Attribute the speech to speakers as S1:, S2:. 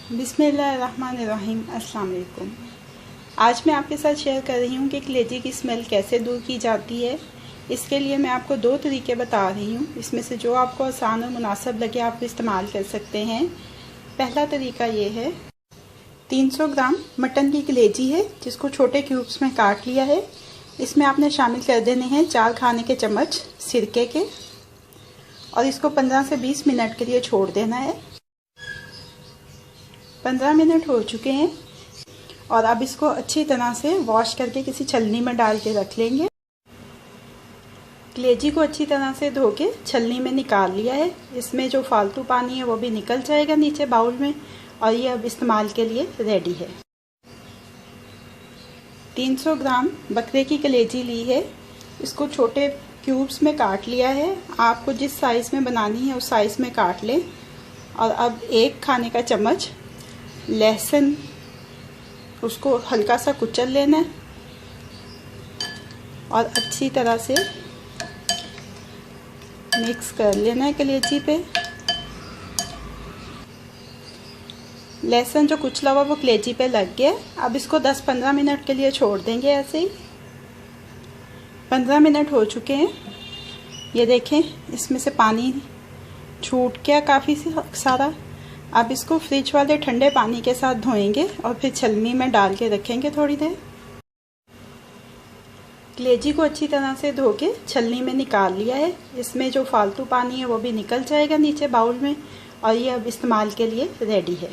S1: बिस्मिल्लाहिर्रहमानिर्रहीम। अस्सलाम वालेकुम। आज मैं आपके साथ शेयर कर रही हूँ कि कलेजी की स्मेल कैसे दूर की जाती है। इसके लिए मैं आपको दो तरीके बता रही हूँ, इसमें से जो आपको आसान और मुनासिब लगे आप इस्तेमाल कर सकते हैं। पहला तरीका ये है, 300 ग्राम मटन की कलेजी है जिसको छोटे क्यूब्स में काट लिया है। इसमें आपने शामिल कर देने हैं 4 खाने के चम्मच सिरके के और इसको 15 से 20 मिनट के लिए छोड़ देना है। 15 मिनट हो चुके हैं और अब इसको अच्छी तरह से वॉश करके किसी छलनी में डाल के रख लेंगे। कलेजी को अच्छी तरह से धो के छलनी में निकाल लिया है। इसमें जो फालतू पानी है वो भी निकल जाएगा नीचे बाउल में और ये अब इस्तेमाल के लिए रेडी है। 300 ग्राम बकरे की कलेजी ली है, इसको छोटे क्यूब्स में काट लिया है। आपको जिस साइज़ में बनानी है उस साइज़ में काट लें। और अब 1 खाने का चम्मच लहसुन, उसको हल्का सा कुचल लेना है और अच्छी तरह से मिक्स कर लेना है कलेजी पे। लहसुन जो कुचला हुआ वो कलेजी पे लग गया। अब इसको 10-15 मिनट के लिए छोड़ देंगे ऐसे ही। 15 मिनट हो चुके हैं, ये देखें इसमें से पानी छूट गया काफ़ी सारा। अब इसको फ्रिज वाले ठंडे पानी के साथ धोएंगे और फिर छलनी में डाल के रखेंगे थोड़ी देर। कलेजी को अच्छी तरह से धो के छलनी में निकाल लिया है। इसमें जो फालतू पानी है वो भी निकल जाएगा नीचे बाउल में और ये अब इस्तेमाल के लिए रेडी है।